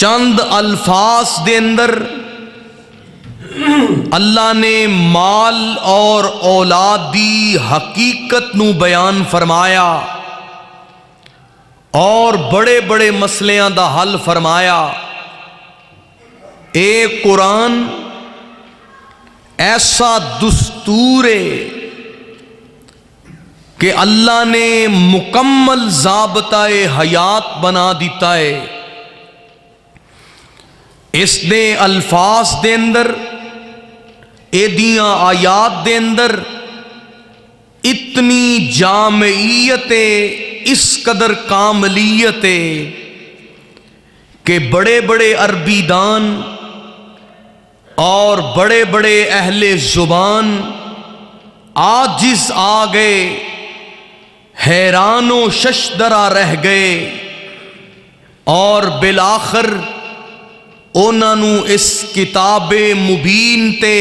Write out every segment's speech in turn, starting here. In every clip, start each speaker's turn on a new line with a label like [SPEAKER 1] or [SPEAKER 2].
[SPEAKER 1] چند الفاظ دے اندر اللہ نے مال اور اولاد دی حقیقت نو بیان فرمایا اور بڑے بڑے مسئلیاں دا حل فرمایا۔ اے قرآن ایسا دستور ہے کہ اللہ نے مکمل ضابطہ حیات بنا دیتا ہے۔ اس نے الفاظ دے اندر ایدیاں آیات دے اندر اتنی جامعیت اس قدر کاملیت کہ بڑے بڑے عربی دان اور بڑے بڑے اہل زبان عاجز آ گئے، حیران و ششدرہ رہ گئے، اور بالآخر انہاں نو اس کتاب مبین تے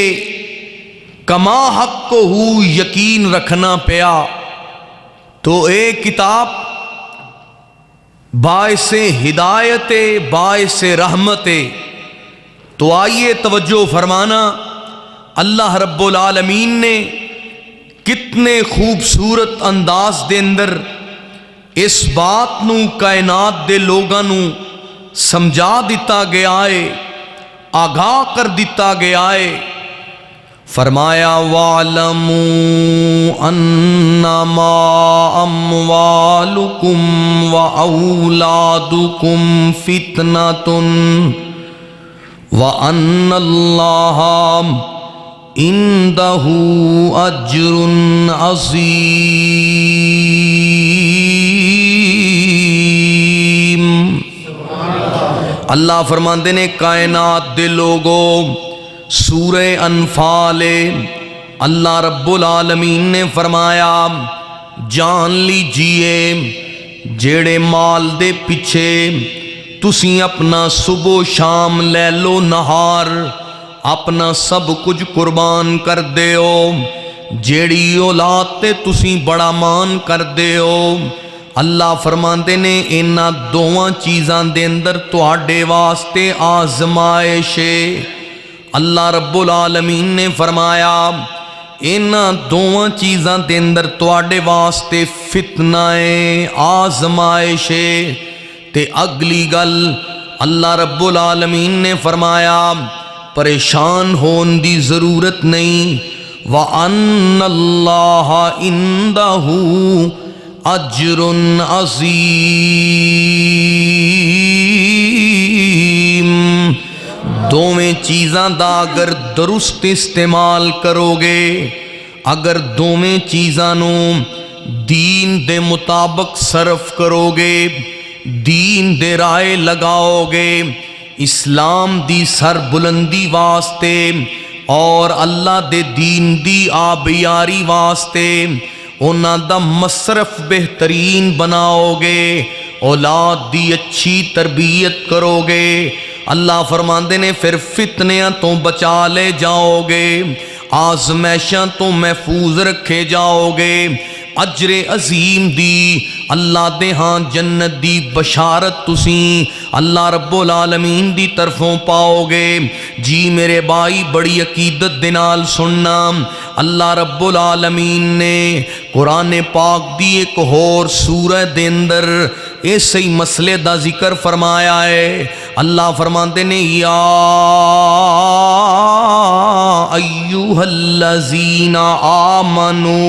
[SPEAKER 1] کما حق کو ہو یقین رکھنا پیا۔ تو اے کتاب باعث ہدایت باعث رحمت۔ تو آئیے توجہ فرمانا، اللہ رب العالمین نے کتنے خوبصورت انداز دے اندر اس بات نو کائنات دے لوگاں نو سمجھا دیتا گیا ہے، آگاہ کر دیتا گیا ہے۔ فرمایا وَاعْلَمُوا أَنَّمَا أَمْوَالُكُمْ وَأَوْلَادُكُمْ فِتْنَةٌ وَأَنَّ اللَّهَ عِندَهُ أَجْرٌ عَظِيمٌ۔ اللہ فرماندے نے کائنات دے لوگوں، سورہ انفال اللہ رب العالمین نے فرمایا جان لیجئے جیڑے مال دے پیچھے تسی اپنا صبح و شام لیل و نہار اپنا سب کچھ قربان کر دے ہو، جیڑی اولاد تے تسی بڑا مان کر دے ہو، اللہ فرماندے نے انہاں دوواں چیزاں دے اندر تواڈے واسطے آزمائش ہے۔ اللہ رب العالمین نے فرمایا انہاں دوواں چیزاں دے اندر تواڈے واسطے فتنہ ہے، آزمائش ہے۔ تے اگلی گل اللہ رب العالمین نے فرمایا پریشان ہون دی ضرورت نہیں، وَأَنَّ اللَّهَ عِندَهُ اجر عظیم۔ دوویں چیزاں دا اگر درست استعمال کرو گے، اگر دوویں چیزاں نو دین دے مطابق صرف کرو گے، دین دے رائے لگاؤ گے، اسلام دی سر بلندی واسطے اور اللہ دے دین دی آبیاری واسطے انہاں دا مصرف بہترین بناؤ گے، اولاد دی اچھی تربیت کرو گے، اللہ فرماندے نے پھر فتنیاں تو بچا لے جاؤ گے، آزمائشاں تو محفوظ رکھے جاؤ گے، اجر عظیم دی اللہ دے ہاں جنت دی بشارت تسی اللہ رب العالمین دی طرفوں پاؤ گے۔ جی میرے بھائی بڑی عقیدت دے نال سننا، اللہ رب العالمین نے قرآن پاک دی ایک اور سورہ دے اندر ایسے ہی مسئلے دا ذکر فرمایا ہے۔ اللہ فرماندے نے یا ایوہ الذین آمنو،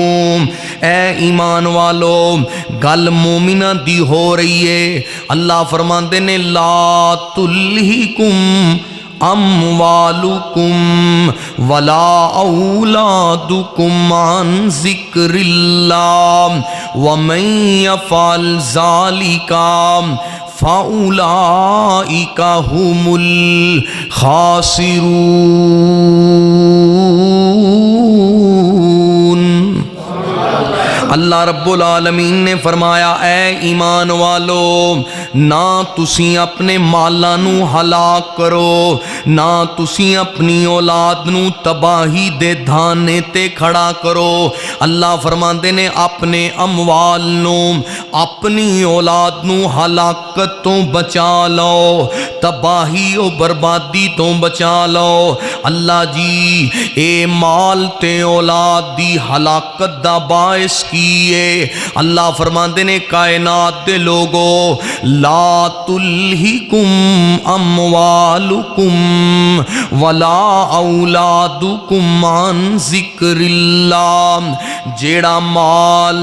[SPEAKER 1] اے ایمان والو، گل مومنہ دی ہو رہی ہے۔ اللہ فرماندے نے لا تلہکم اموالکم ولا اولادکم عن ذکر اللہ ومن یفعل ذالک فاولئک هم الخاسرون۔ اللہ رب العالمین نے فرمایا اے ایمان والو، نہ تسی اپنے مالاں نو ہلاک کرو، نہ تسی اپنی اولاد نو تباہی دے دھانے تے کھڑا کرو۔ اللہ فرماندے نے اپنے اموال نو، اپنی اولاد نو ہلاکت تو بچا لو، تباہی و بربادی تو بچا لو۔ اللہ جی اے مال تے اولاد دی ہلاکت دا باعث کیے۔ اللہ فرماندے نے کائنات دے لوگو لا تلہکم اموالکم ولا اولادکم عن ذکر اللہ، جیڑا مال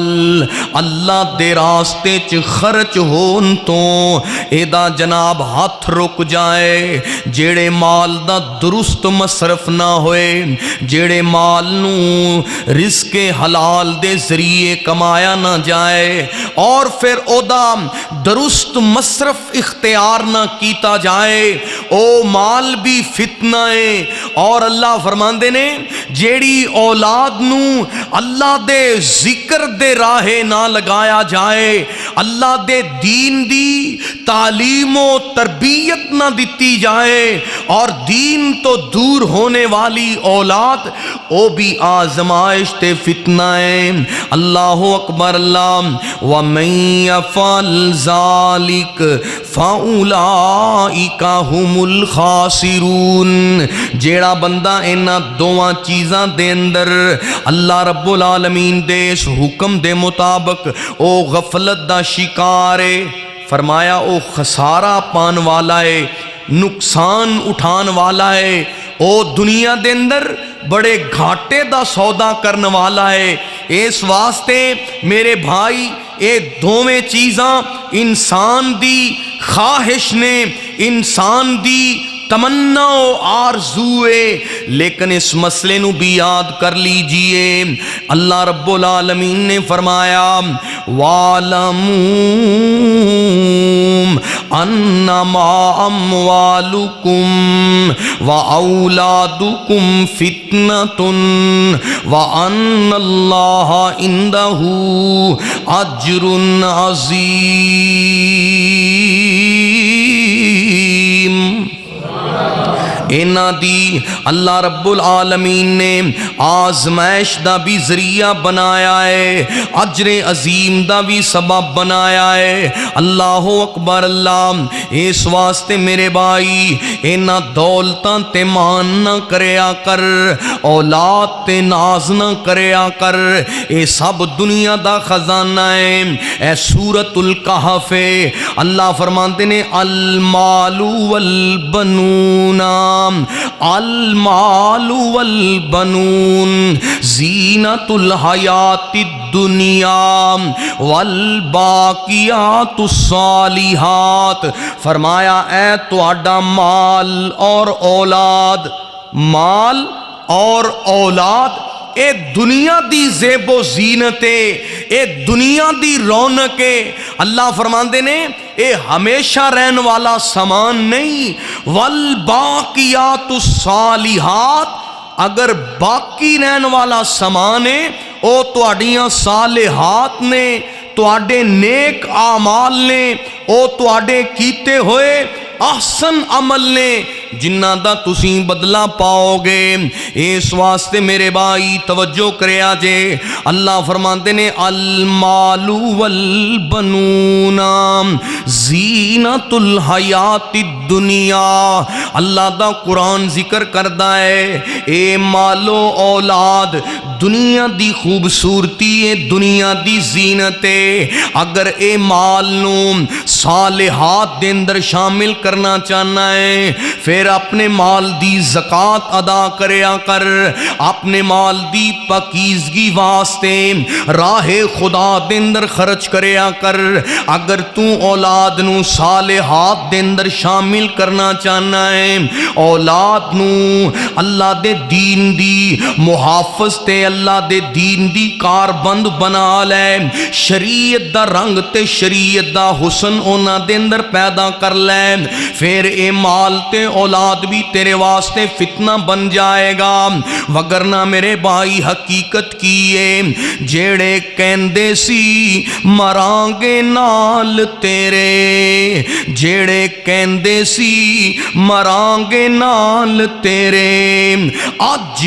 [SPEAKER 1] اللہ دے راستے چ خرچ ہون تو ایدا جناب ہاتھ رک جائے، جیڑے مال دا درست مصرف نہ ہوئے، جیڑے مال نو رزق حلال دے ذریعے کمایا نہ جائے اور پھر او دا درست مصرف اختیار نہ کیتا جائے، او مال بھی فتنہ ہے۔ اور اللہ فرماندے نے جیڑی اولاد نو اللہ دے ذکر دے راہے نہ لگایا جائے، اللہ دے دین دی تعلیم و تربیت نہ دیتی جائے اور دین تو دور ہونے والی اولاد، او بھی آزمائش تے فتنہ ہے۔ اللہ اکبر اللہ وَمَن يَفْعَلْ ذَلِكَ فَأُولَئِكَ هُمُ الْخَاسِرُونَ، جیڑا بندہ انہاں دوواں چیزاں دے اندر اللہ رب العالمین دے اس حکم دے مطابق او غفلت دا شکار ہے، فرمایا او خسارہ پان والا ہے، نقصان اٹھان والا ہے، او دنیا دے اندر بڑے گھاٹے دا سودا کرن والا ہے۔ اس واسطے میرے بھائی اے دوویں چیزاں انسان دی خواہش نے، انسان دی تمنا و آرزو ہے، لیکن اس مسئلے نو بھی یاد کر لیجئے۔ اللہ رب العالمین نے فرمایا وَاعْلَمُوا أَنَّمَا أَمْوَالُكُمْ وَأَوْلَادُكُمْ فِتْنَةٌ وَأَنَّ اللَّهَ عِندَهُ أَجْرٌ عَظِيمٌ۔ اینا دی اللہ رب العالمین نے آزمائش دا بھی ذریعہ بنایا ہے، اجر عظیم دا بھی سبب بنایا ہے۔ اللہ اکبر اللہ، اس واسطے میرے بھائی اینا دولتاں تے مان نہ کریا کر، اولاد تے ناز نہ کریا کر، اے سب دنیا دا خزانہ ہے۔ اے سورۃ الکہف اللہ فرماندے نے المال والبنون المال والبنون زینت الحیات الدنیا والباقیات الصالحات، فرمایا اے تہاڈا مال اور اولاد، مال اور اولاد اے دنیا دی زیب و زینت ہے، اے دنیا دی رونق ہے۔ اللہ فرماندے نے اے ہمیشہ رہن والا سامان نہیں، والباقیات الصالحات، اگر باقی رہن والا سامان ہے او تواڈیاں صالحات نے، تواڈے نیک اعمال نے، او تواڈے کیتے ہوئے احسن عمل نے جنہ دا تسیں بدلہ پاؤ گے۔ اس واسطے میرے بھائی توجہ کریا جے، اللہ فرماندے نے المال والبنون زینت الحیات الدنیا، اللہ دا قرآن ذکر کردہ ہے اے مال و اولاد دنیا دی خوبصورتی ہے، دنیا دی زینت ہے۔ اگر اے مال نو صالحات دے اندر شامل کرنا چاہنا ہے پھر اپنے مال دی زکاة ادا کریا کر، اپنے مال دی پاکیزگی واسطے راہ خدا دے اندر خرچ کریا کر۔ اگر تو اولاد نو صالحات دے اندر شامل کرنا چاہنا ہے، اولاد نو اللہ دے دین دی محافظ تے اللہ دے دین دی کاربند بنا لے، شریعت دا رنگ تے شریعت دا حسن اونا دے اندر پیدا کر لے، پھر اے مال تے اولاد بھی تیرے واسطے فتنہ بن جائے گا۔ وگرنہ میرے بھائی حقیقت کیے جیڑے کہندے سی مرانگے نال تیرے، جیڑے کہندے سی مرانگے نال تیرے، اج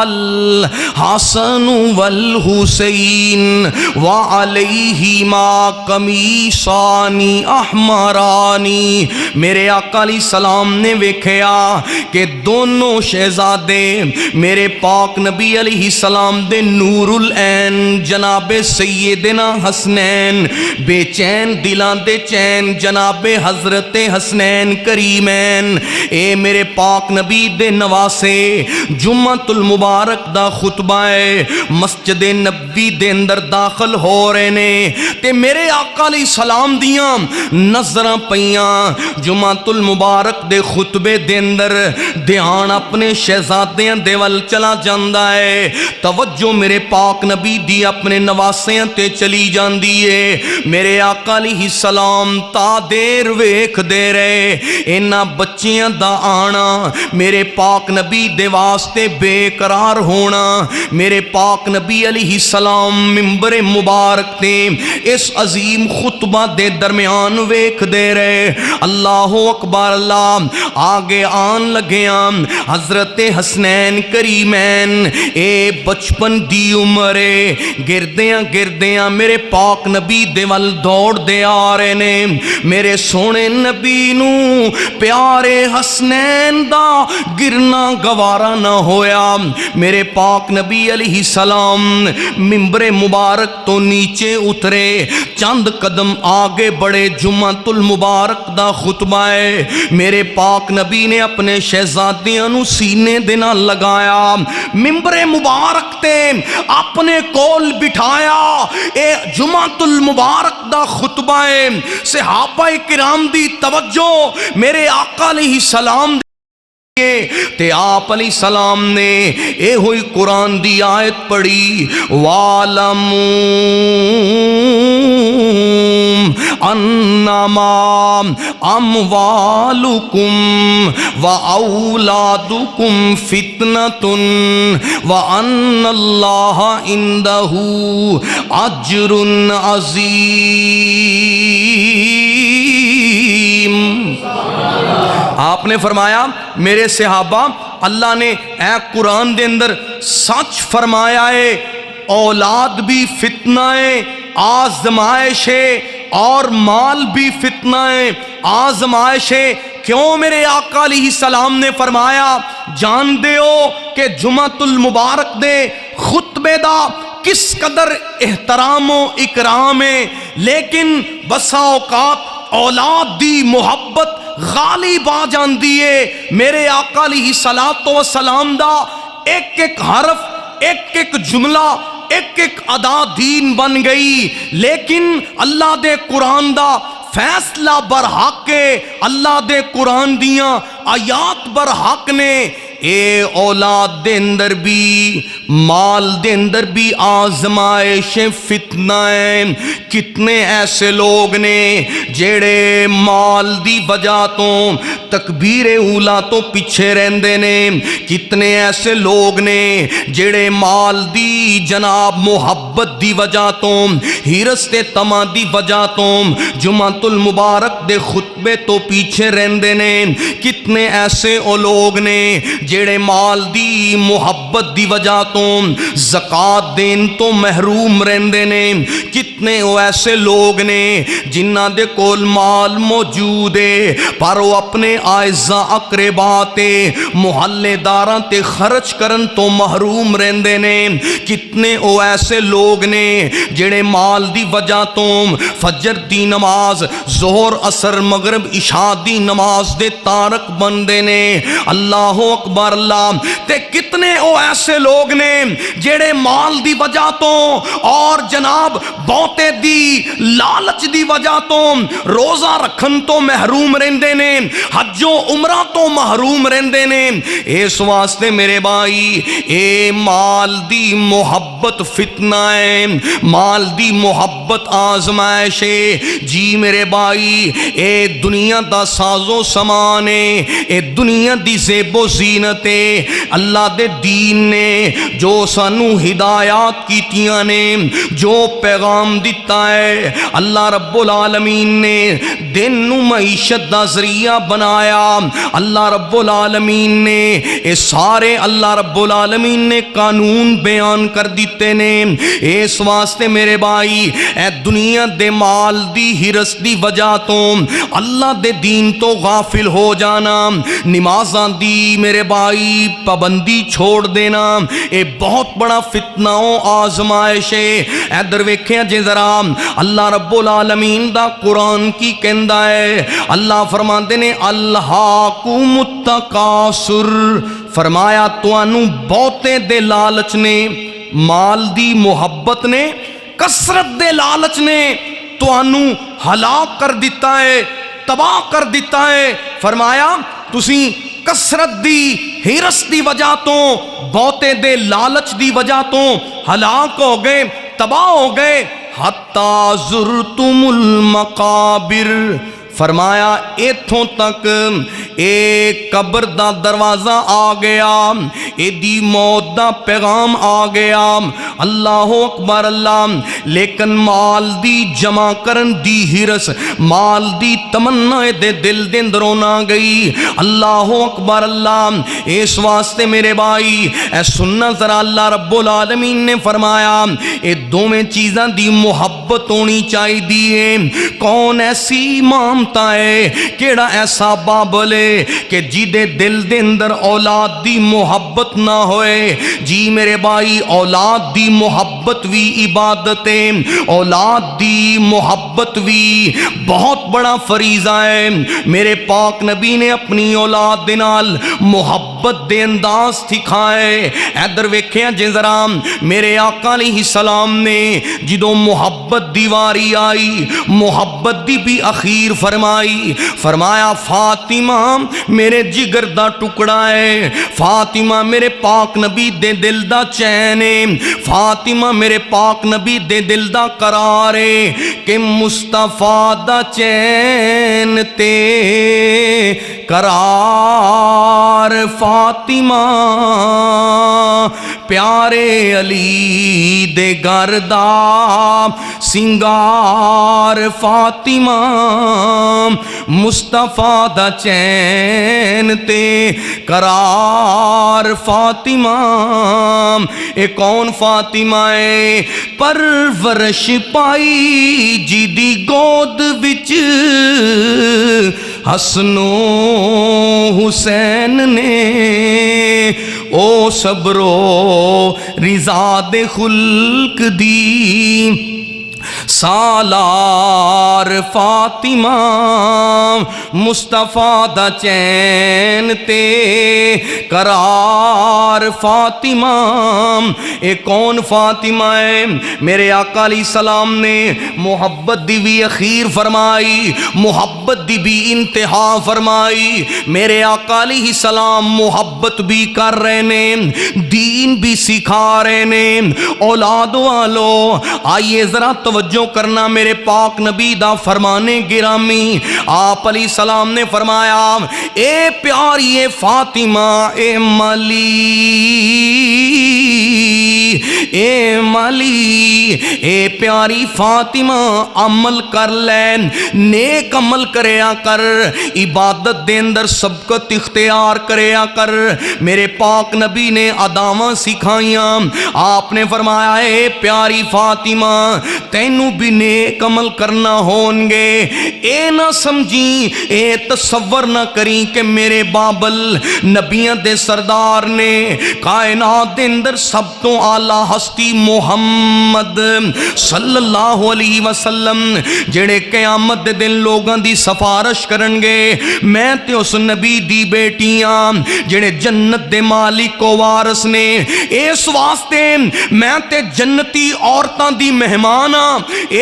[SPEAKER 1] الحسن والحسین وعلیہما قمیصان احمران۔ میرے آقا علیہ السلام نے ویکھیا کہ دونوں شہزادے میرے پاک نبی علیہ السلام دے نور العین جناب سیدنا حسنین بے چین دلاں دے چین جناب حضرت حسنین کریمین اے میرے پاک نبی دے نواسے جمعۃ المبارک دا خطبہ ہے مسجد نبی دے اندر داخل ہو رہے نے تے میرے آقا علیہ السلام دیاں نظراں پیاں جمعۃ المبارک دے خطبے دے اندر دھیان اپنے شہزادیاں دے ول چلا جاندا ہے توجہ میرے پاک نبی دی اپنے نواسیاں تے چلی جاندی ہے میرے آقا علیہ السلام تا دیر ویکھ دے رہے انہاں بچیاں دا آنا میرے پاک نبی دے واسطے بے قرار ہونا میرے پاک نبی علیہ السلام منبر مبارک تے اس عظیم خطبہ دے درمیان ویکھ دے رہے اللہ اکبر اللہ آگے آن لگیاں حضرت حسنین کریمین اے بچپن دی عمرے گردیاں گردیاں میرے پاک نبی دے ول دوڑ دے آ رہے نے میرے سونے نبی نو پیارے حسنین دا گرنا گوارا نہ ہویا میرے پاک نبی علیہ السلام منبر مبارک تو نیچے اترے چند قدم آگے بڑے جمعۃ المبارک دا خطبہ ہے میرے پاک نبی نے اپنے شہزادیاں نو سینے دے نال لگایا منبر مبارک تے اپنے کول بٹھایا اے جمعۃ المبارک دا خطبہ ہے صحابہ کرام دی توجہ میرے آقا علیہ السلام تے آپ علیہ السلام نے اے ہوئی قرآن دی آیت پڑھی وَعَلَمُوا انما اموالکم واولادکم فتنۃ وان اللہ عنده اجر عظیم۔ آپ نے فرمایا میرے صحابہ اللہ نے اے قرآن دے اندر سچ فرمایا ہے اولاد بھی فتنہ ہے آزمائش ہے اور مال بھی فتنہ ہے آزمائش ہے کیوں میرے آقا علیہ السلام نے فرمایا جان دے ہو کہ جمعۃ المبارک دے خطبے دا کس قدر احترام و اکرام ہے لیکن بسا اوقات اولاد دی محبت غالب آ جاندی ہے میرے آقا علیہ السلام دا ایک ایک حرف ایک ایک جملہ ایک ایک ادا دین بن گئی لیکن اللہ دے قرآن دا فیصلہ برحق ہے اللہ دے قرآن دیاں آیات برحق نے اے اولاد دے اندر بھی مال دے اندر بھی آزمائش فتنہ ہیں کتنے ایسے لوگ نے جیڑے مال دی وجہ تو تکبیر اولا تو پیچھے رہندے نے کتنے ایسے لوگ نے جیڑے مال دی جناب محبت دی وجہ تو ہرس تے تما دی وجہ تو جمعۃ المبارک دے خطبے تو پیچھے رہندے نے کتنے ایسے لوگ نے جیڑے مال دی محبت دی وجہ تو زکات دین تو محروم رہندے نے کتنے ایسے لوگ نے جنہ دے کول مال موجود ہے پر وہ اپنے اعزاء اقربا تے محلے داراں تے خرچ کرن تو محروم رہندے نے کتنے ایسے لوگ نے جیڑے مال دی وجہ تو فجر دی نماز ظہر عصر مغرب عشاء دی نماز دے تارک بندے نے اللہ اکبر اللہ تے کتنے ایسے لوگ نے جیڑے مال دی وجہ تو اور جناب بوتے دی لالچ دی وجہ تو روزہ رکھن تو محروم رہندے نے حج و عمرہ تو محروم رہندے نے اس واسطے میرے بھائی اے مال دی محبت فتنہ ہے مال دی محبت آزمائش ہے جی میرے بھائی اے دنیا دا ساز و سامان ہے اے دنیا دی زیب و زینت ہے اللہ دے دین نے جو سانو ہدایات کیتیاں نے جو پیغام دیتا ہے اللہ رب العالمین نے دن نو معیشت دا ذریعہ بنایا فرمایا اللہ رب العالمین نے اے سارے اللہ رب العالمین نے قانون بیان کر دیتے نے اس واسطے میرے بھائی اے دنیا دے مال دی ہرس دی وجہ تو اللہ دے دین تو غافل ہو جانا نمازاں دی میرے بھائی پابندی چھوڑ دینا اے بہت بڑا فتنہ و آزمائش ہے۔ ادھر ویکھیں جے ذرا اللہ رب العالمین دا قرآن کی کہندا ہے اللہ فرماندے نے الہاکم التکاثر فرمایا تانوں بہتے دے لالچ نے مال دی محبت نے کثرت دے لالچ نے تانوں ہلاک کر دیتا ہے تباہ کر دیتا ہے۔ فرمایا تسی کثرت دی ہرس دی وجہ تو بہتے دے لالچ دی وجہ تو ہلاک ہو گئے تباہ ہو گئے حتی زرتم المقابر فرمایا ایتھوں تک اے قبر دا دروازہ آ گیا اے دی موت دا پیغام آ گیا اللہ اکبر اللہ لیکن مال دی جمع کرن دی ہرس مال دی تمنا دے دل دے اندروں نہ گئی اللہ اکبر اللہ اس واسطے میرے بھائی اے سننا ذرا اللہ رب العالمین نے فرمایا اے دوویں چیزاں دی محبت ہونی چاہی دیئے کون ایسی امام ہے کیڑا ایسا بابل ہے کہ جی دے دل دے اندر اولاد دی محبت نہ ہوئے جی میرے بھائی اولاد دی محبت بھی عبادت ہے اولاد دی محبت بھی بہت بڑا فریضہ ہے میرے پاک نبی نے اپنی اولاد دے نال محبت دے انداز دکھائے ادھر ویکھیں جے ذرا میرے آقا علیہ السلام نے جدوں محبت دی واری آئی محبت دی بھی اخیر فرمایا فاطمہ میرے جگر دا ٹکڑا ہے فاطمہ میرے پاک نبی دے دل دا چین ہے فاطمہ میرے پاک نبی دے دل دا قرار ہے کہ مصطفیٰ دا چین تے قرار فاطمہ پیارے علی دے گھر دا سنگار فاطمہ مصطفیٰ دا چین تے قرار فاطمہ اے کون فاطمہ ہے پرورش پائی جی دی گود وچ حسن و حسین نے او صبرو رضا دے خلق دی سالار فاطمہ مصطفیٰ دا چین تے قرار فاطمہ اے کون فاطمہ ہے میرے آقا علیہ السلام نے محبت دی بھی اخیر فرمائی محبت دی بھی انتہا فرمائی میرے آقا علیہ السلام محبت بھی کر رہے نے دین بھی سکھا رہے نے اولاد والو آئیے ذرا توجہ کرنا میرے پاک نبی دا فرمانے گرامی آپ علیہ السلام نے فرمایا اے پیاری اے فاطمہ اے مالی اے پیاری فاطمہ عمل کر لے نیک عمل کریا کر عبادت دے اندر سبقت اختیار کریا کر میرے پاک نبی نے اداواں سکھائیاں آپ نے فرمایا اے پیاری فاطمہ تینوں بھی نیک عمل کرنا ہون گے اے نہ سمجھی اے تصور نہ کریں کہ میرے بابل نبیاں دے سردار نے کائنات دے اندر سب تو اعلیٰ ہستی محمد صلی اللہ علیہ وسلم جڑے قیامت دے دن لوگاں دی سفارش کرن گے میں تے اس نبی دی بیٹیاں جڑے جنت دے مالک و وارث نے اس واسطے میں تے جنتی عورتاں دی مہماناں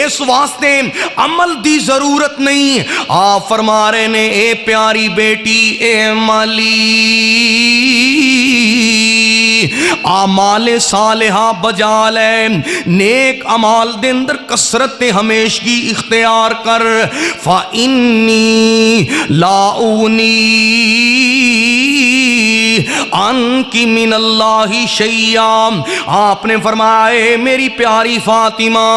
[SPEAKER 1] اس واسطے عمل دی ضرورت نہیں آپ فرما رہے نے اے پیاری بیٹی اے مالی اعمال صالحہ بجا لے نیک اعمال دے اندر کثرت ہمیشگی اختیار کر فإنی لا اغنی انکی من اللہ شیئا، آپ نے فرمایا اے میری پیاری فاطمہ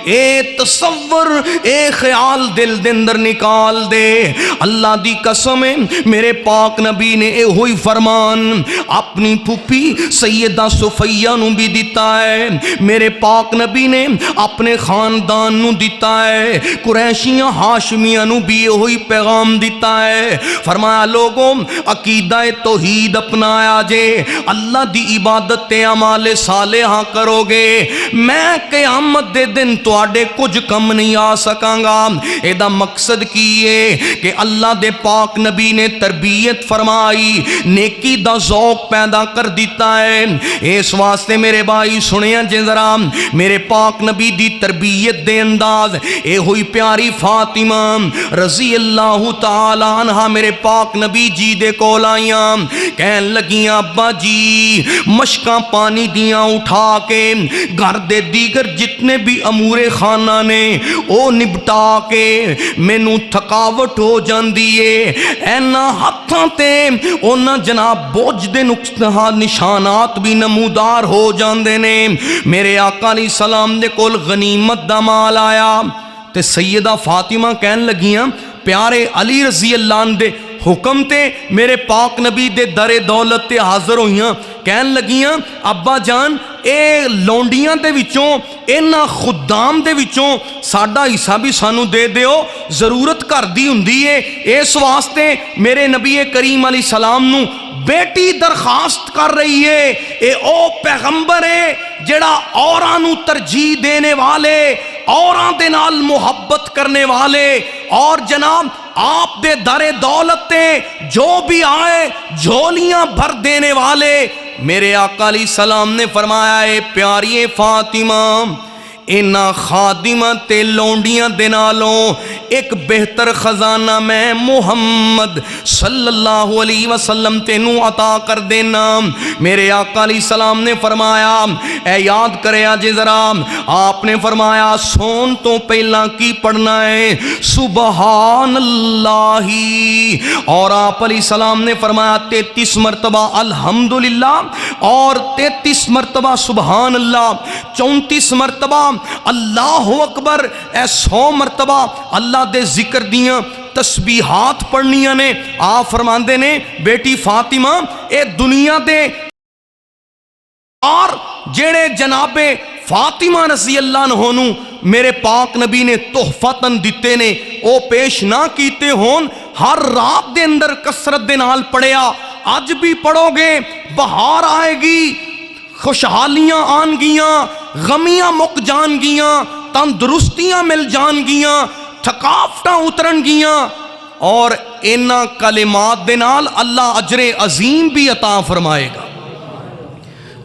[SPEAKER 1] اے تصور اے خیال دل دے اندر نکال دے، اللہ دی قسم ہے میرے پاک نبی نے اے ہوئی فرمان اپنی پھوپھی سیدہ صفیہ نو بھی دیتا ہے، میرے پاک نبی نے اپنے خاندان نو دیتا ہے، قریشیاں ہاشمیاں نو بھی ہوئی پیغام دیتا ہے، فرمایا لوگوں عقیدہ توحید اپنایا جے، اللہ دی عبادت تے اعمال صالحہ کرو گے، میں قیامت دے دن تواڈے کچھ کم نہیں آ سکاں گا۔ اے دا مقصد کی ہے کہ اللہ دے پاک نبی نے تربیت فرمائی، نیکی دا ذوق پیدا کر دیتا ہے، اس واسطے میرے بھائی سنیا جے ذرا میرے پاک نبی دی تربیت دے انداز، اے ہوئی پیاری فاطمہ رضی اللہ تعالی عنہ میرے پاک نبی جی دے کول آئیاں، کہن لگیاں ابا جی مشکاں پانی دیاں اٹھا کے گھر دے دیگر جتنے بھی امور خانہ نے او نبٹا کے مینوں تھکاوٹ ہو جاندی ہے، اینا ہتھاں تے اونا جناب بوجھ دے نشانات بھی نمودار ہو جاندے نے، میرے آقا علیہ السلام دے کول غنیمت دا مال آیا تے سیدہ فاطمہ کہن لگیاں پیارے علی رضی اللہ عنہ دے حکم تے میرے پاک نبی دے در دولت تے حاضر ہوئیاں، کہن لگیاں ابا جان اے لونڈیاں دے وچوں اینا خدام دے وچوں ساڈا حصہ بھی سانو دے دیو، ضرورت کر دی ہندی ہے، اس واسطے میرے نبی کریم علیہ السلام نو بیٹی درخواست کر رہی ہے، اے او پیغمبر ہے جڑا اوراں نو ترجیح دینے والے، اوراں دے نال محبت کرنے والے، اور جناب آپ دے در دولت تے جو بھی آئے جھولیاں بھر دینے والے، میرے آقا علیہ السلام نے فرمایا اے پیاری فاطمہ اینا خادمہ تے لونڈیاں دے نالوں ایک بہتر خزانہ میں محمد صلی اللہ علیہ وسلم تینوں عطا کر دینا۔ میرے آقا علیہ السلام نے فرمایا اے یاد کرے آجے ذرا، آپ نے فرمایا سون تو پہلا کی پڑھنا ہے سبحان اللہ، اور آپ علیہ السلام نے فرمایا 33 مرتبہ الحمدللہ اور 33 مرتبہ سبحان اللہ، 34 مرتبہ اللہ اکبر، اے 100 مرتبہ اللہ دے ذکر دیاں تسبیحات پڑھنیاں نے۔ آپ فرماندے نے بیٹی فاطمہ اے دنیا دے اور جڑے جناب فاطمہ رضی اللہ عنہ نو میرے پاک نبی نے تحفتاً دیتے نے او پیش نہ کیتے ہون، ہر رات دے اندر کثرت دے نال پڑھیا، آج بھی پڑھو گے بہار آئے گی، خوشحالیاں آن گیاں، غمیاں مک جان گیاں، تندرستیاں مل جان گیاں، تھکاوٹاں اترن گیاں، اور اینا کلمات دے نال اللہ اجر عظیم بھی عطا فرمائے گا۔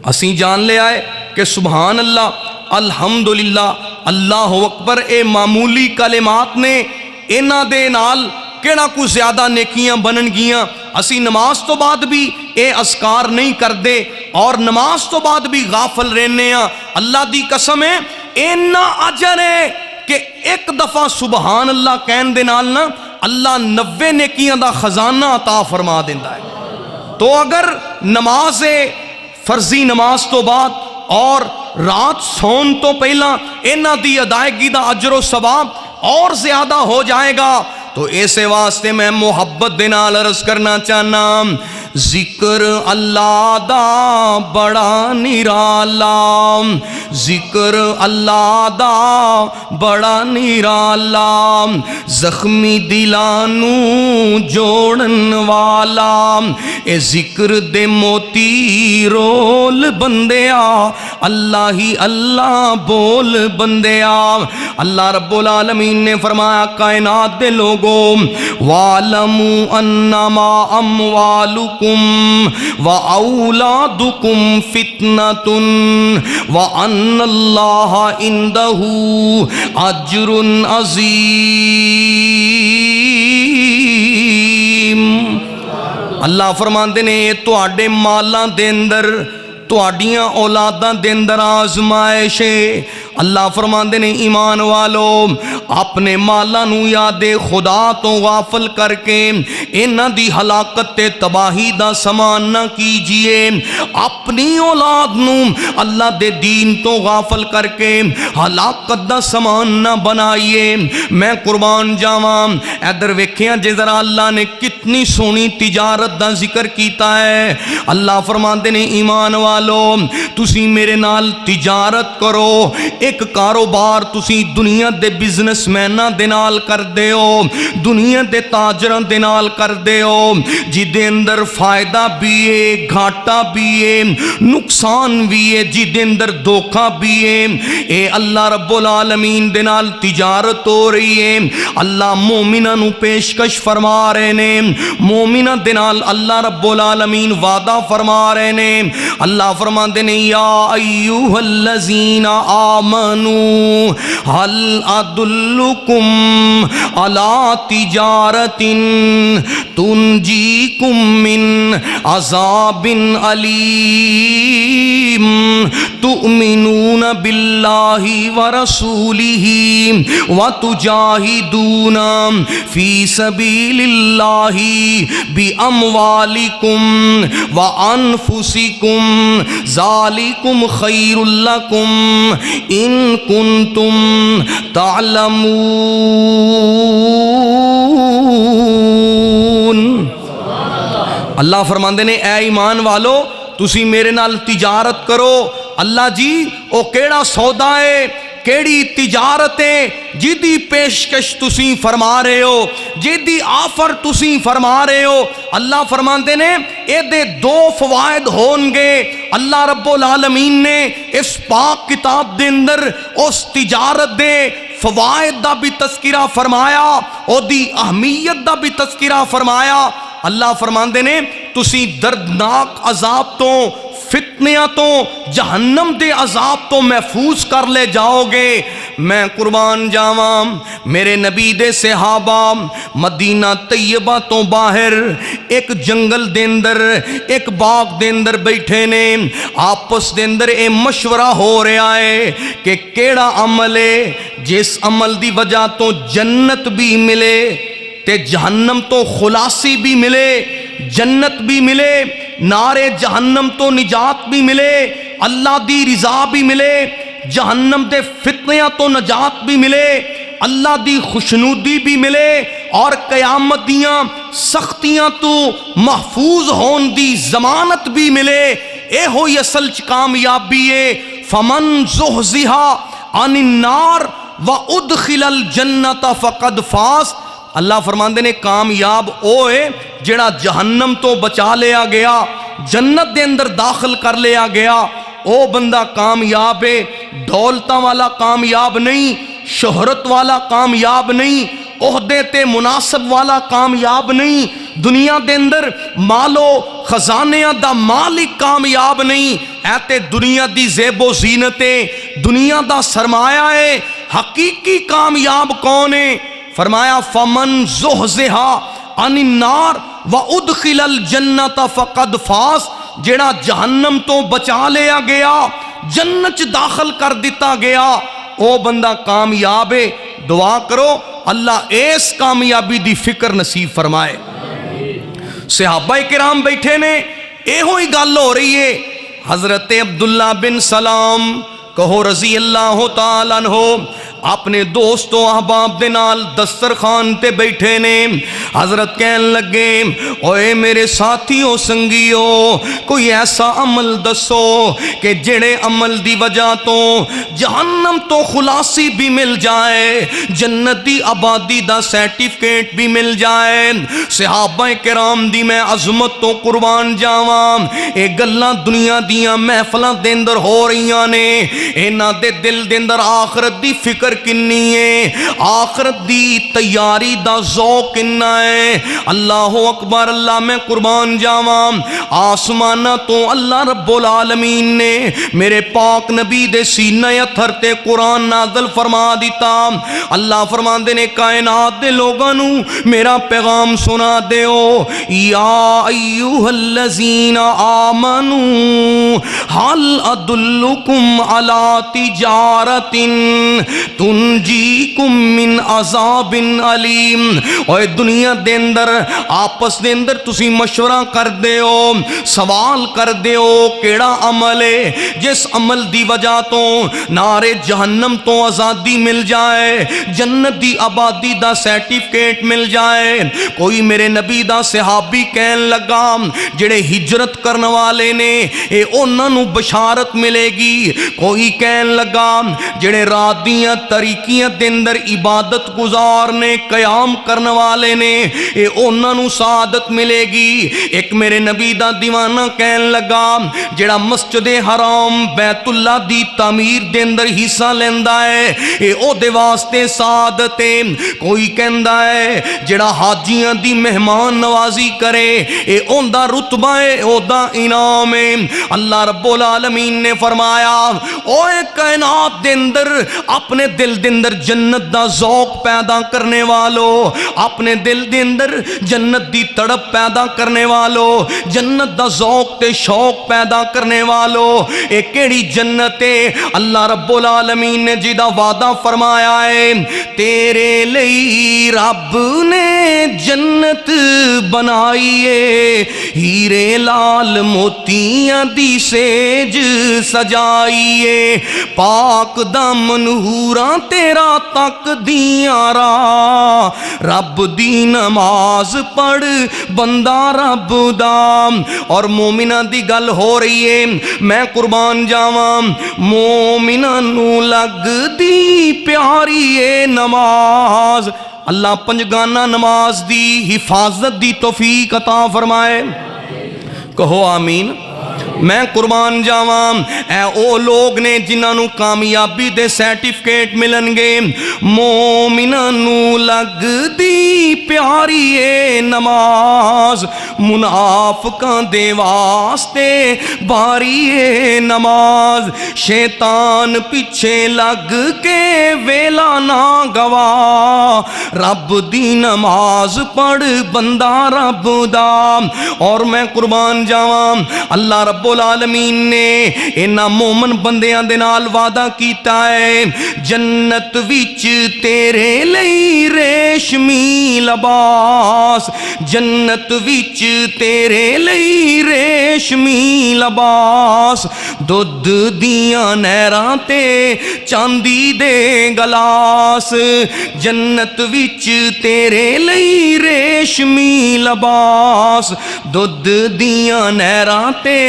[SPEAKER 1] اسیں جان لے آئے کہ سبحان اللہ الحمدللہ اللہ اکبر اے معمولی کلمات نے، اینا دے نال کیڑا کو زیادہ نیکیاں بنن گیاں۔ اسی نماز تو بعد بھی اے اذکار نہیں کر دے اور نماز تو بعد بھی غافل رہنے ہیں، اللہ دی قسم ہے اینا اجر ہے کہ ایک دفعہ سبحان اللہ کہن دے نال نا اللہ 90 نیکیاں دا خزانہ عطا فرما دیندا ہے۔ تو اگر نماز فرضی نماز تو بعد اور رات سون تو پہلا اینا دی ادائیگی دا اجر و ثواب اور زیادہ ہو جائے گا، تو ایسے واسطے میں محبت دے نال عرض کرنا چاہنا ذکر اللہ دا بڑا نرالا، ذکر اللہ دا بڑا نرالا، زخمی دلانو جوڑن والا، اے ذکر دے موتی رول بندیا، اللہ ہی اللہ بول بندیا۔ اللہ رب العالمین نے فرمایا کائنات دے لوگوں وَعَلَمُوا أَنَّمَا أَمْوَالُكُمْ وَأَوْلَادُكُمْ فِتْنَةٌ وَأَنَّ اللَّهَ عِنْدَهُ أَجْرٌ عَظِيمٌ۔ اللہ فرماندے نے تو آڈے مالاں دے اندر تواڈیاں اولاداں دے اندر آزمائش ہے۔ اللہ فرماندے نے ایمان والو اپنے مالاں نو یاد خدا تو غافل کر کے انہاں دی ہلاکت تے تباہی دا سامان نہ کیجئے، اپنی اولاد نو اللہ دے دین تو غافل کر کے ہلاکت دا سامان نہ بنائیے۔ میں قربان جاواں، ادھر ویکھیاں جے ذرا اللہ نے کتنی سونی تجارت دا ذکر کیتا ہے۔ اللہ فرماندے نے ایمان والو تسی میرے نال تجارت کرو، ایک کاروبار تسی دنیا دے بزنس میناں دے نال کر دیو، دنیا دے تاجراں دے نال کر دیو، جی دے اندر فائدہ بھی ہے، گھاٹا بھی ہے، نقصان بھی ہے، جی دے اندر دھوکا بھی ہے، اے اللہ رب العالمین دے نال تجارت ہو رہی ہے۔ اللہ مومناں نو پیشکش فرما رہے نے، مومناں دے نال اللہ رب العالمین وعدہ فرما رہے نے۔ اللہ فرماندے نے یا ایھا الذین آمنو هل ادلکم علی تجارت تنجیکم من عذاب علیم تؤمنون باللہ ورسولہ وتجاہدون فی سبیل اللہ باموالکم وانفسکم ذالکم خیر لکم ان کنتم تعلمون۔ اللہ فرماندے نے اے ایمان والو تسی میرے نال تجارت کرو۔ اللہ جی او کیڑا سودا ہے، کیڑی تجارت ہے جیدی پیشکش تسی فرما رہے ہو، جیدی آفر تسی فرما رہے ہو۔ اللہ فرماندے نے اے دے دو فوائد ہون گے۔ اللہ رب العالمین نے اس پاک کتاب دے اندر اس تجارت دے فوائد دا بھی تذکرہ فرمایا، او دی اہمیت دا بھی تذکرہ فرمایا۔ اللہ فرماندے نے تسی دردناک عذاب تو، فتنیاں تو، جہنم دے عذاب تو محفوظ کر لے جاؤ گے۔ میں قربان جاواں میرے نبی دے صحابہ مدینہ طیبہ تو باہر ایک جنگل دے اندر ایک باغ دے اندر بیٹھے نے، آپس دے اندر اے مشورہ ہو رہا ہے کہ کیڑا عمل ہے جس عمل دی وجہ تو جنت بھی ملے تے جہنم تو خلاصی بھی ملے، جنت بھی ملے، نارے جہنم تو نجات بھی ملے، اللہ دی رضا بھی ملے، جہنم دے فتنیاں تو نجات بھی ملے، اللہ دی خوشنودی بھی ملے، اور قیامت دیاں سختیاں تو محفوظ ہون دی ضمانت بھی ملے۔ اے ہوئی اصل کامیابی ہے۔ فمن زحزح عن النار وادخل الجنت فقد فاز۔ اللہ فرماندے نے کامیاب او ہے جڑا جہنم تو بچا لیا گیا، جنت دے اندر داخل کر لیا گیا، او بندہ کامیاب ہے۔ دولتاں والا کامیاب نہیں، شہرت والا کامیاب نہیں، عہدے تے مناسب والا کامیاب نہیں، دنیا دے اندر مالو خزانیاں دا مالک کامیاب نہیں۔ اے تے دنیا دی زیب و زینتیں، دنیا دا سرمایہ ہے۔ حقیقی کامیاب کون ہے؟ فرمایا فمن زحزح عن النار وادخل الجنت فقد فاز۔ جڑا جہنم تو بچا لیا گیا، جنت داخل کر دیتا گیا، او بندہ کامیاب ہے۔ دعا کرو اللہ اس کامیابی دی فکر نصیب فرمائے۔ صحابہ کرام بیٹھے نے، اے ہوئی گل ہو رہی ہے۔ حضرت عبداللہ بن سلام کہو رضی اللہ تعالیٰ عنہ اپنے دوست و احباب دے نال دسترخوان تے بیٹھے نے۔ حضرت کہن لگے اوے میرے ساتھیوں سنگیو کوئی ایسا عمل دسو کہ جڑے عمل دی وجہ تو جہنم تو خلاصی بھی مل جائے، جنت دی آبادی دا سرٹیفکیٹ بھی مل جائے۔ صحابہ کرام دی میں عظمت تو قربان جاواں، اے گلاں دنیا دیاں محفلاں دے اندر ہو رہیاں نے، انہاں دے دل دے اندر آخرت دی فکر کنی ہے، آخرت دی تیاری دا ذوق کنا ہے۔ اللہ اکبر، اللہ میں قربان جاواں، آسمانہ تو اللہ رب العالمین نے میرے پاک نبی دے سینہ اتھر تے قرآن نازل فرما دیتا۔ اللہ فرماندے نے کائنات دے لوگاں نو میرا پیغام سنا دیو، یا ایھا الذین آمنوا هل ادلکم علی تجارت تنجیکم من عذاب علیم۔ اور دنیا دے اندر آپس دے اندر تسی مشورہ کر دے ہو، سوال کر دے ہو کیڑا عمل ہے جس عمل دی وجہ تو نارے جہنم تو آزادی مل جائے، جنت دی آبادی دا سرٹیفکیٹ مل جائے۔ کوئی میرے نبی دا صحابی کہن لگا جڑے ہجرت کرن والے نے اے انہاں نوں بشارت ملے گی، کوئی کہن لگا جڑے رات دیاں تاریکیاں دے اندر عبادت گزار نے، قیام کرن والے نے، اے انہاں نوں سعادت ملے گی۔ ایک میرے نبی دا دیوانہ کہن لگا جڑا مسجد حرام بیت اللہ دی تعمیر دے اندر حصہ لیندا ہے اے او دے واسطے سعادت ہے۔ کوئی کہندا ہے جڑا حاجیاں دی مہمان نوازی کرے اے اوندا رتبہ ہے، اوندا انعام ہے۔ اللہ رب العالمین نے فرمایا اوے کائنات دے اندر اپنے دل دے اندر جنت دا ذوق پیدا کرنے والو، اپنے دل دے اندر جنت دی تڑپ پیدا کرنے والو، جنت دا ذوق تے شوق پیدا کرنے والو، اے کیڑی جنت ہے؟ اللہ رب العالمین نے جدا وعدہ فرمایا ہے تیرے لئی رب نے جنت بنائی ہے، ہیرے لال موتیاں دی سیج سجائی ہے، پاک دامن حوراں تیرا تک دیاں راہ، رب دی نماز پڑھ بندہ رب دا۔ اور مومنہ دی گل ہو رہی ہے، میں قربان جاواں مومنہ نو لگ دی پیاری ہے نماز۔ اللہ پنجگانہ نماز دی حفاظت دی توفیق عطا فرمائے، کہو آمین۔ میں قربان جاواں اے او لوگ نے جنہاں نو کامیابی دے سرٹیفکیٹ ملن گے، مومناں نو لگ دی پیاری اے نماز، منافقاں دے واسطے باری اے نماز، شیطان پیچھے لگ کے ویلا نہ گوا، رب دی نماز پڑھ بندہ رب دا۔ اور میں قربان جاواں اللہ رب العالمین نے انہاں مومن بندیاں دے نال وعدہ کیتا ہے جنت وچ تیرے لئی ریشمی لباس، جنت وچ تیرے لئی ریشمی لباس، دودھ دیاں نہراں تے چاندی دے گلاس، جنت وچ تیرے لئی ریشمی لباس، دودھ دیاں نہراں تے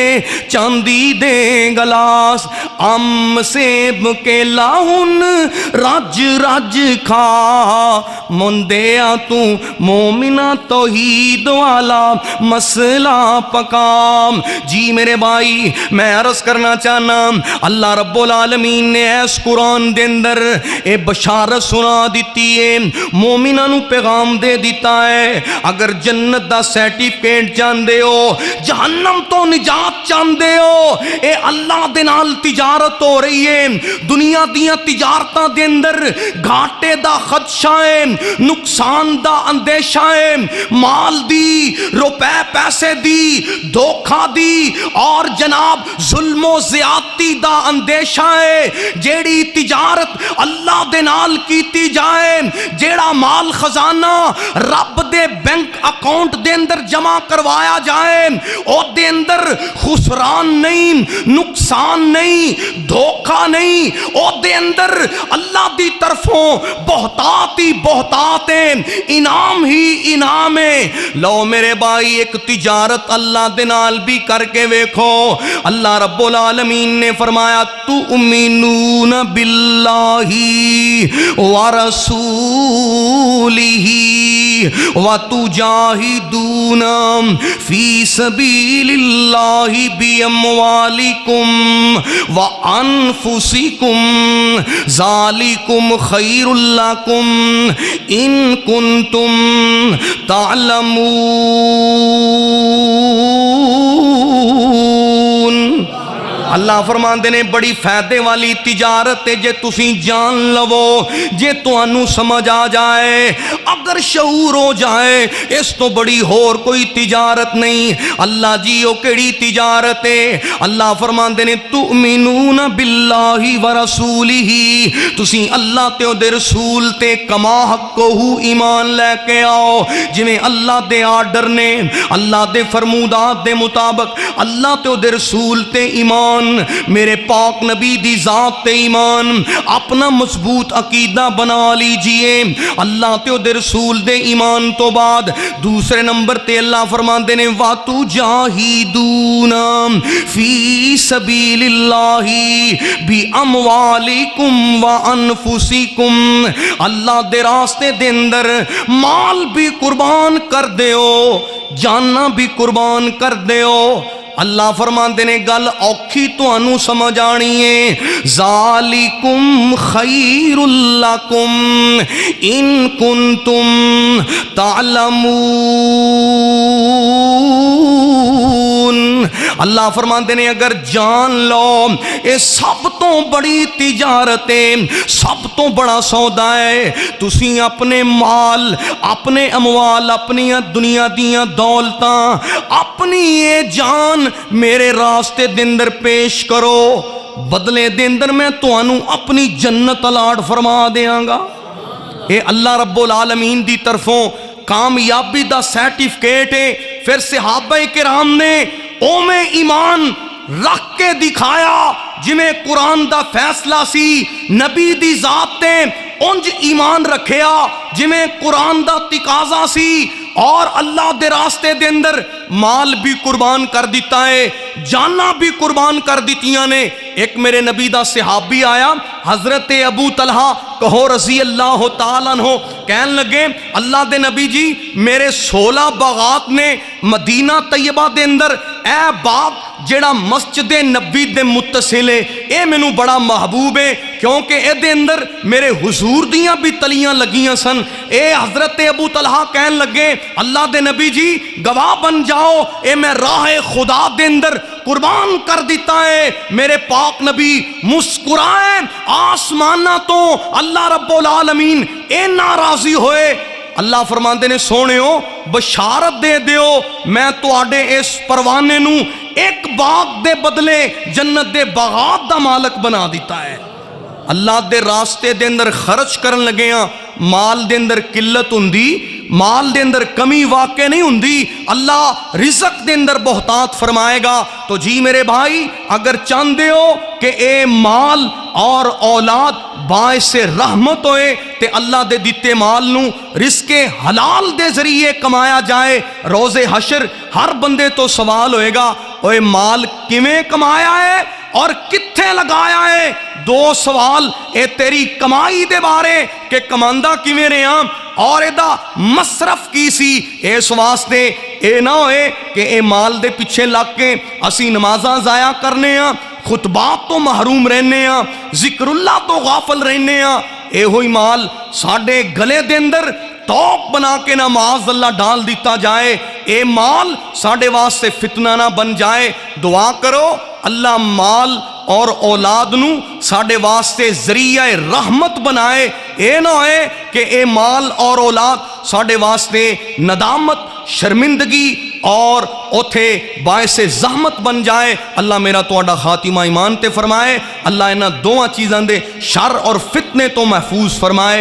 [SPEAKER 1] چاندی دے گلاس، ام سیب کے لاہن رج رج کھا، مندیا تو مومنہ توحید والا مسئلہ پکا۔ جی میرے بھائی میں عرض کرنا چاہنا اللہ رب العالمین نے اس قرآن دے اندر اے بشارت سنا دیتی ہے، مومنہ نو پیغام دے دیتا ہے اگر جنت دا سرٹیفکیٹ جاندے ہو، جہنم تو نجات چاندے ہو، اے اللہ دے نال تجارت ہو رہی ہے، دنیا دیاں تجارتاں دے اندر گھاٹے دا خدشہ ہے، نقصان دا اندیشہ ہے، مال دی، روپے پیسے دی، دھوکہ دی اور جناب ظلم و زیادتی دا اندیشہ ہے۔ جیڑی تجارت اللہ دے نال کیتی جائے، جیڑا مال خزانہ رب دے بینک اکاؤنٹ دے اندر جمع کروایا جائے، او دے اندر خسران نہیں، نقصان نہیں، دھوکہ نہیں، او دے اندر اللہ دی طرفوں بہتات ہی بہتات ہیں، انعام ہی انعام ہے۔ لو میرے بھائی ایک تجارت اللہ دے نال بھی کر کے ویکھو، اللہ رب العالمین نے فرمایا تؤمنون باللہ ورسولہ وتجاہدون فی سبیل اللہ باموالکم وانفسکم ذالکم خیر لکم ان کنتم تعلمون۔ اللہ فرماندے نے بڑی فائدے والی تجارت ہے جے تسی جان لو، جے تانوں سمجھ آ جائے، اگر شعور ہو جائے، اس تو بڑی ہور کوئی تجارت نہیں۔ اللہ جی او کیڑی تجارت ہے؟ اللہ فرماندے نے تؤمنون باللہ ورسولہ، تسی اللہ تے او دے رسول تے کما حقہ ایمان لے کے آؤ، جویں اللہ دے آرڈر نے، اللہ دے فرمودات دے مطابق اللہ تے او دے رسول تے ایمان، میرے پاک نبی دی ذات تے ایمان، اپنا مضبوط عقیدہ بنا لیجئے۔ اللہ تے او دے رسول دے ایمان تو بعد دوسرے نمبر تے اللہ فرماندے نے وَتُجَاهِدُونَ فِي سَبِيلِ اللَّهِ بِأَمْوَالِكُمْ وَأَنفُسِكُمْ، اللہ دے راستے دے اندر مال بھی قربان کر دیو، جاننا بھی قربان کر دیو۔ اللہ فرماندے نے گل اوکھی تانوں سمجھ آنی ہے، ذالکم خیر لکم ان کنتم تعلمون۔ اللہ فرماندے نے اگر جان لو اے سب تو بڑی تجارت ہے، سب تو بڑا سودا ہے، تسی اپنے مال، اپنے اموال، اپنی دنیا دیاں دولتاں، اپنی یہ جان میرے راستے دے اندر پیش کرو، بدلے دے اندر میں تانوں اپنی جنت الاٹ فرما دیاں گا۔ اے اللہ رب العالمین دی طرفوں کامیابی دا سرٹیفکیٹ ہے۔ پھر صحابہ کرام نے اومیں ایمان رکھ کے دکھایا جویں قرآن دا فیصلہ سی، نبی دی ذات تے انج ایمان رکھیا جویں قرآن دا تقاضا سی، اور اللہ دے راستے دے اندر مال بھی قربان کر دیتا ہے، جانا بھی قربان کر دیتیاں نے۔ ایک میرے نبی دا صحابی آیا، حضرت ابو طلحہ کہو رضی اللہ تعالیٰ عنہ، کہن لگے اللہ دے نبی جی میرے 16 باغات نے مدینہ طیبہ دے اندر، اے باغ جیڑا مسجد نبی دے متصل ہے، اے مینوں بڑا محبوب ہے کیونکہ اے دے اندر میرے حضور دیاں بھی تلیاں لگیاں سن۔ اے حضرت ابو طلحہ کہن لگے اللہ دے نبی جی گواہ بن جاؤ، اے میں راہ خدا دے اندر قربان کر دیتا ہے۔ میرے پاک نبی مسکرائے، آسمانہ تو اللہ رب العالمین اے ناراضی ہوئے۔ اللہ فرماندے نے سونےو بشارت دے دیو، میں تواڈے اس پروانے نو ایک باغ دے بدلے جنت دے باغات دا مالک بنا دیتا ہے۔ اللہ دے راستے دے اندر خرچ کرن لگیاں، مال دے اندر قلت ہوندی، مال دے اندر کمی واقع نہیں ہوندی، اللہ رزق دے اندر بہتات فرمائے گا۔ تو جی میرے بھائی اگر چاہندے ہو کہ اے مال اور اولاد باعث رحمت ہوئے تے اللہ دے دیتے مال نو رزق حلال دے ذریعے کمایا جائے، روز حشر ہر بندے تو سوال ہوئے گا اوے مال کیویں کمایا ہے اور کتھے لگایا ہے؟ دو سوال، اے تیری کمائی دے بارے کہ کماندہ کیویں رہا اور ایدہ مصرف کی سی، اس واسطے اے نہ ہوئے کہ اے مال دے پیچھے لگ کے اسی نمازاں ضائع کرنے ہاں، خطبات تو محروم رہنے ہاں، ذکر اللہ تو غافل رہنے ہاں، اے ہوئی مال ساڑھے گلے دے اندر توق بنا کے نہ معاذ اللہ ڈال دیتا جائے، اے مال ساڑھے واسطے فتنہ نہ بن جائے۔ دعا کرو اللہ مال اور اولاد نو ساڑھے واسطے ذریعہ رحمت بنائے، اے نہ ہوئے کہ اے مال اور اولاد ساڑھے واسطے ندامت، شرمندگی اور اوتھے باعث زحمت بن جائے۔ اللہ میرا تواڈا خاتمہ ایمان تے فرمائے، اللہ انہاں دوہاں چیزاں دے شر اور فتنے تو محفوظ فرمائے۔